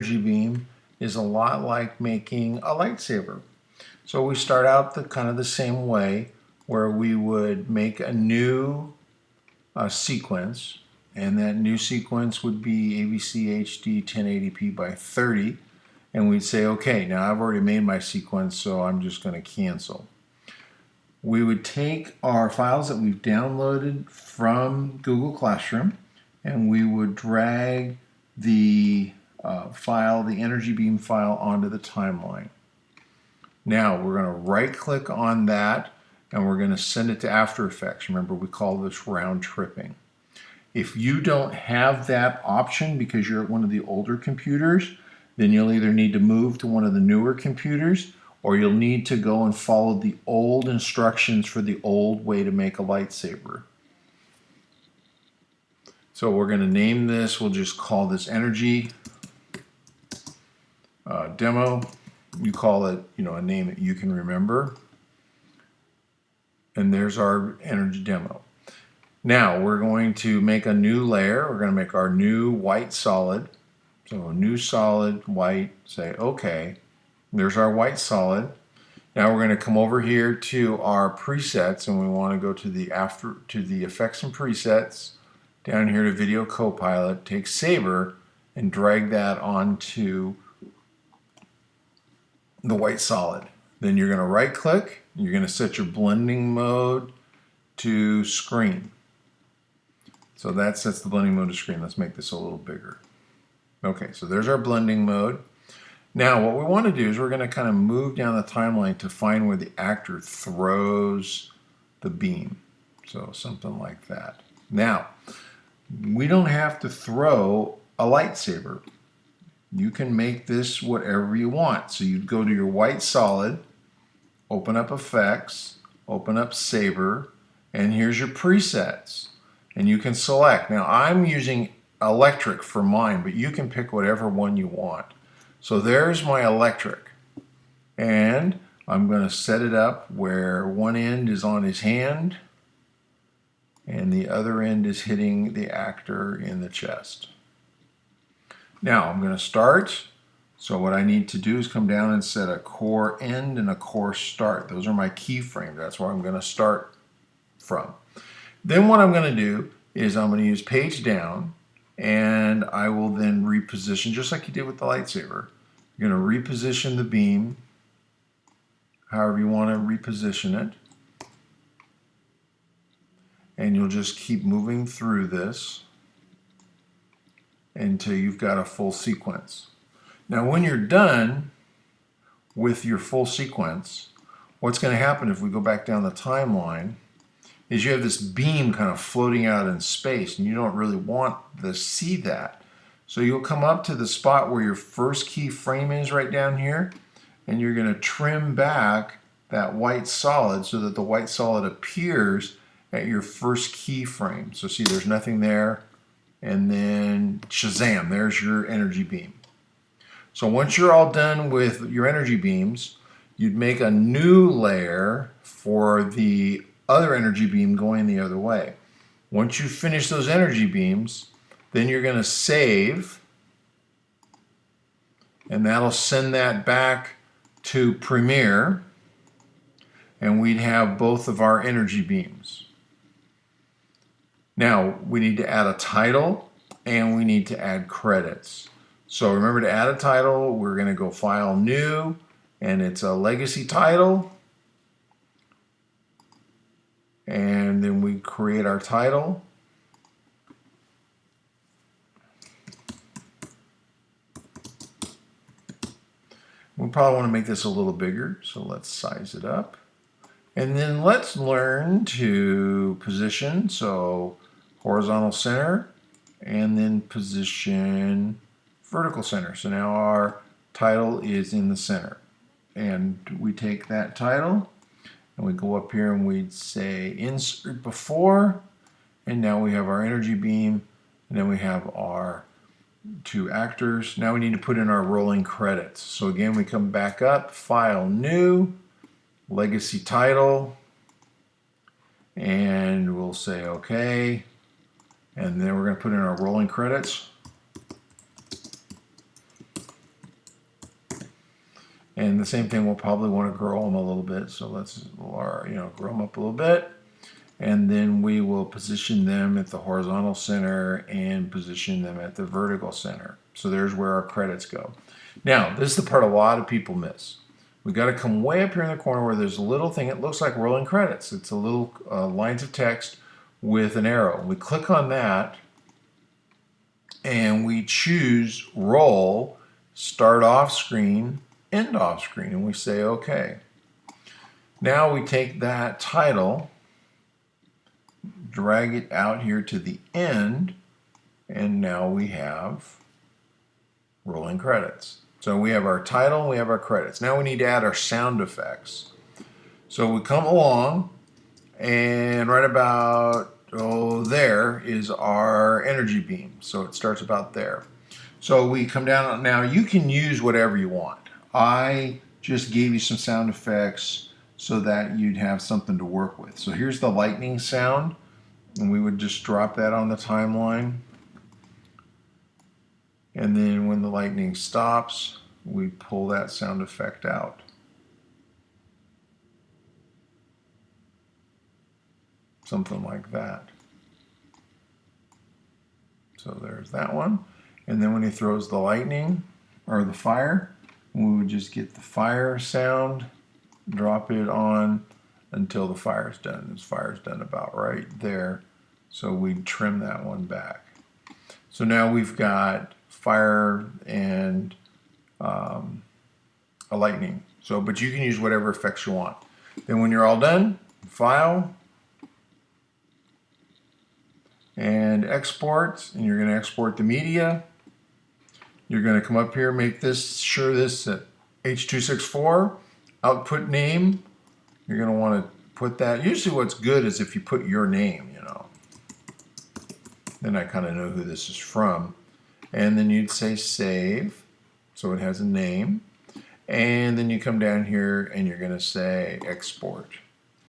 energy beam is a lot like making a lightsaber. So we start out kind of the same way, where we would make a new sequence, and that new sequence would be ABC HD 1080p by 30, and we'd say, okay, now I've already made my sequence, so I'm just going to cancel. We would take our files that we've downloaded from Google Classroom, and we would drag the file, the Energy Beam file, onto the timeline. Now we're going to right click on that, and we're going to send it to After Effects. Remember, we call this round tripping. If you don't have that option because you're at one of the older computers, then you'll either need to move to one of the newer computers, or you'll need to go and follow the old instructions for the old way to make a lightsaber. So we're going to name this, we'll just call this Energy Demo. You call it, a name that you can remember. And there's our Energy Demo. Now we're going to make a new layer. We're going to make our new white solid. So a new solid, white, say OK. There's our white solid. Now we're going to come over here to our presets, and we want to go to the effects and presets, down here to Video Copilot, take Saber, and drag that onto the white solid. Then you're going to right click, you're going to set your blending mode to screen. So that sets the blending mode to screen. Let's make this a little bigger. Okay, so there's our blending mode. Now what we want to do is we're going to kind of move down the timeline to find where the actor throws the beam. So something like that. Now, we don't have to throw a lightsaber. You can make this whatever you want. So you'd go to your white solid, open up Effects, open up Saber, and here's your presets. And you can select. Now I'm using electric for mine, but you can pick whatever one you want. So there's my electric. And I'm going to set it up where one end is on his hand and the other end is hitting the actor in the chest. Now I'm going to start. So what I need to do is come down and set a core end and a core start. Those are my keyframes. That's where I'm going to start from. Then what I'm going to do is I'm going to use page down, and I will then reposition, just like you did with the lightsaber. You're going to reposition the beam however you want to reposition it. And you'll just keep moving through this until you've got a full sequence. Now when you're done with your full sequence, what's going to happen if we go back down the timeline is you have this beam kind of floating out in space, and you don't really want to see that. So you'll come up to the spot where your first keyframe is right down here, and you're going to trim back that white solid so that the white solid appears at your first keyframe. So see, there's nothing there, and then shazam, there's your energy beam. So once you're all done with your energy beams, you'd make a new layer for the other energy beam going the other way. Once you finish those energy beams, then you're going to save, and that'll send that back to Premiere, and we'd have both of our energy beams. Now we need to add a title, and we need to add credits. So remember, to add a title, we're going to go File, New, and it's a legacy title. And then we create our title. We probably want to make this a little bigger, so let's size it up. And then let's learn to position, so horizontal center, and then position vertical center. So now our title is in the center. And we take that title, and we go up here and we'd say insert before, and now we have our energy beam, and then we have our two actors. Now we need to put in our rolling credits. So again, we come back up, File, New, Legacy Title, and we'll say OK, and then we're going to put in our rolling credits. And the same thing, we'll probably want to grow them a little bit. So let's, grow them up a little bit. And then we will position them at the horizontal center and position them at the vertical center. So there's where our credits go. Now, this is the part a lot of people miss. We got to come way up here in the corner where there's a little thing. It looks like rolling credits. It's a little lines of text with an arrow. We click on that and we choose roll, start off screen, end off screen, and we say OK. Now we take that title, drag it out here to the end, and now we have rolling credits. So we have our title, we have our credits. Now we need to add our sound effects. So we come along, and right about there is our energy beam. So it starts about there. So we come down. Now you can use whatever you want. I just gave you some sound effects so that you'd have something to work with. So here's the lightning sound, and we would just drop that on the timeline. And then when the lightning stops, we pull that sound effect out. Something like that. So there's that one. And then when he throws the lightning or the fire, we would just get the fire sound, drop it on until the fire's done. This fire's done about right there. So we'd trim that one back. So now we've got fire and a lightning. So, but you can use whatever effects you want. Then when you're all done, file and export, and you're going to export the media. You're going to come up here, make this sure this at H.264 output name. You're going to want to put that. Usually what's good is if you put your name, then I kind of know who this is from. And then you'd say save, so it has a name. And then you come down here and you're going to say export.